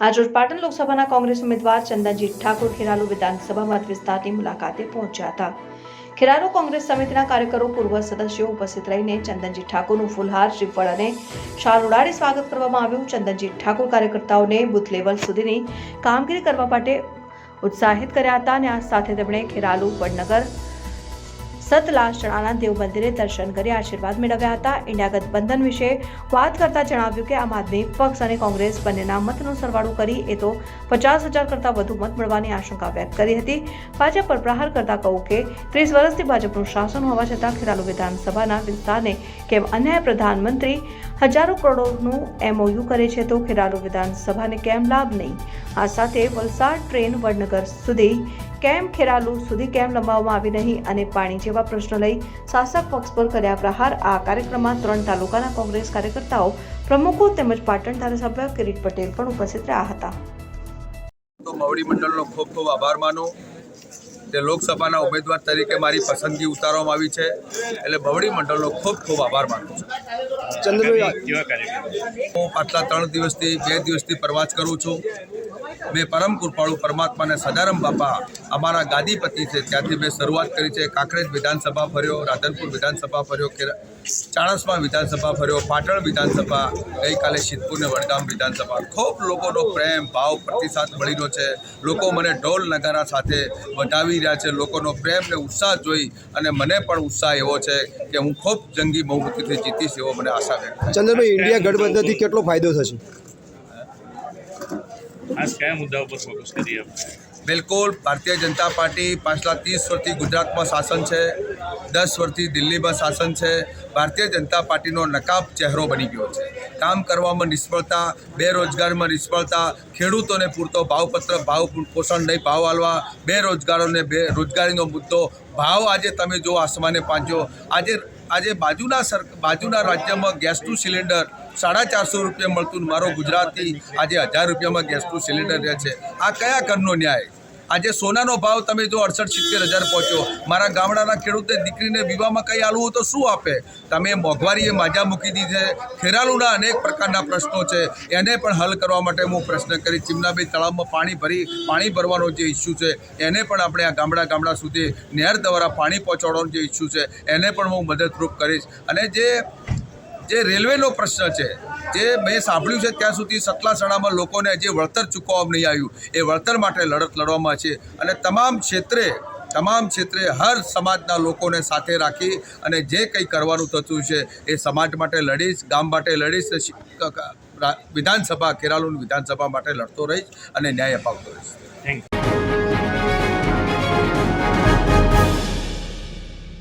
આજરોજ પાટણ લોકસભાના કોંગ્રેસ ઉમેદવાર ચંદનજી ઠાકોર ખેરાલુ વિધાનસભા મત વિસ્તારની મુલાકાતે પહોંચ્યા હતા। ખેરાલુ કોંગ્રેસ સમિતિના કાર્યકરો પૂર્વ સદસ્યો ઉપસ્થિત રહીને ચંદનજી ઠાકોરનું ફૂલહાર, શ્રીફળ અને શાલ ઉડાડી સ્વાગત કરવામાં આવ્યું। ચંદનજી ઠાકોર કાર્યકર્તાઓને બુથ લેવલ સુધીની કામગીરી કરવા માટે ઉત્સાહિત કર્યા હતા અને આ સાથે તેમણે ખેરાલુ વડનગર સતલાસણાના દેવ મંદિરે દર્શન કરી આશીર્વાદ મેળવ્યા હતા। ઇન્ડિયા ગઠબંધન વિશે વાત કરતા જણાવ્યું કે આમ આદમી પક્ષ અને કોંગ્રેસ બંનેના મતનો સરવાળો કરી એ તો 50,000 કરતાં વધુ મત મળવાની આશંકા વ્યક્ત કરી હતી। ભાજપ પર પ્રહાર કરતા કહ્યું કે 30 વર્ષથી ભાજપનું શાસન હોવા છતાં ખેરાલુ વિધાનસભાના વિસ્તારને કેમ અન્યાય પ્રધાનમંત્રી હજારો કરોડોનું MOU કરે છે તો ખેરાલુ વિધાનસભાને કેમ લાભ નહીં। આ સાથે વલસાડ ટ્રેન વડનગર સુધી કેમ ખેરાલુ સુધી કેમ લંબાવવામાં આવી નહીં અને પાણી જેવા પ્રશ્નો લઈ શાસક પક્ષ પર કર્યા પ્રહાર। આ કાર્યક્રમમાં 3 તાલુકાના કોંગ્રેસ કાર્યકર્તાઓ, પ્રમુખો તેમજ પાટણ ધારાસભ્ય કિરીટ પટેલ પણ ઉપસ્થિત રહ્યા હતા। તો મવડી મંડળનો ખૂબ ખૂબ આભાર માનું તે લોકસભાના ઉમેદવાર તરીકે મારી પસંદગી ઉતારવામાં આવી છે, એટલે મવડી મંડળનો ખૂબ ખૂબ આભાર માનું છું। હું પાછલા 2 દિવસથી પ્રવાસ કરું છું। મેં પરમ કૃપાળુ પરમાત્માને સદારામ બાપા અમારા ગાદીપતિ છે ત્યાંથી મેં શરૂઆત કરી છે। કાંકરેજ વિધાનસભા ફર્યો, રાધનપુર વિધાનસભા ફર્યો, ચાણસ્મા વિધાનસભા ફર્યો, પાટણ વિધાનસભા, ગઈકાલે સિદ્ધપુર ને વડગામ વિધાનસભા। ખૂબ લોકોનો પ્રેમ ભાવ પ્રતિસાદ મળીનો છે। લોકો મને ઢોલ નગારા સાથે વધાવી રહ્યા છે। લોકોનો પ્રેમ ને ઉત્સાહ જોઈ અને મને પણ ઉત્સાહ એવો છે કે હું ખૂબ જંગી બહુમતીથી જીતીશ એવો મને આશા વ્યક્ત છે। ચંદ્રભાઈ, ઇન્ડિયા ગઠબંધનથી કેટલો ફાયદો થશે? आज क्या मुद्दा पर फोकस करिए? बिल्कुल, भारतीय जनता पार्टी पाछला 30 वर्षથી ગુજરાતમાં શાસન છે, 10 વર્ષથી દિલ્હીમાં શાસન છે। ભારતીય જનતા પાર્ટીનો નકાબ ચહેરો બની ગયો છે। કામ કરવામાં નિષ્ફળતા, બેરોજગારીમાં નિષ્ફળતા, ખેડૂતોને પૂરતો ભાવપત્ર ભાવ પોષણ નહીં ભાવ આલવા, બેરોજગારોને રોજગારીનો મુદ્દો, ભાવ આજે તમે જો આસમાને પાંચ્યો। આજે બાજુના રાજ્યમાં ગેસનું સિલિન્ડર 450 રૂપિયા મળતું, મારો ગુજરાતથી આજે 1000 રૂપિયામાં ગેસનું સિલિન્ડર રહે છે। આ કયા ઘરનો ન્યાય? આજે સોનાનો ભાવ તમે જો 68-70 હજાર પહોંચ્યો। મારા ગામડાના ખેડૂતે દીકરીને વિવાહમાં કંઈ આલવું હોય તો શું આપે? તમે મોંઘવારીએ માજા મૂકી દીધી છે। ખેરાલુના અનેક પ્રકારના પ્રશ્નો છે, એને પણ હલ કરવા માટે હું પ્રશ્ન કરી। ચીમનાભાઈ તળાવમાં પાણી ભરવાનો જે ઇસ્યુ છે એને પણ આપણે આ ગામડા સુધી નહેર દ્વારા પાણી પહોંચાડવાનો જે ઇસ્યુ છે એને પણ હું મદદરૂપ કરીશ। અને જે રેલવેનો પ્રશ્ન છે, જે મેં સાંભળ્યું છે ત્યાં સુધી સતલાસણામાં લોકોને જે વળતર ચૂકવવામાં નહીં આવ્યું એ વળતર માટે લડત લડવામાં છે। અને તમામ ક્ષેત્રે હર સમાજના લોકોને સાથે રાખી અને જે કંઈ કરવાનું થતું છે એ સમાજ માટે લડીશ, ગામ માટે લડીશ, વિધાનસભા ખેરાલુની વિધાનસભા માટે લડતો રહીશ અને ન્યાય અપાવતો રહીશ। Thank you.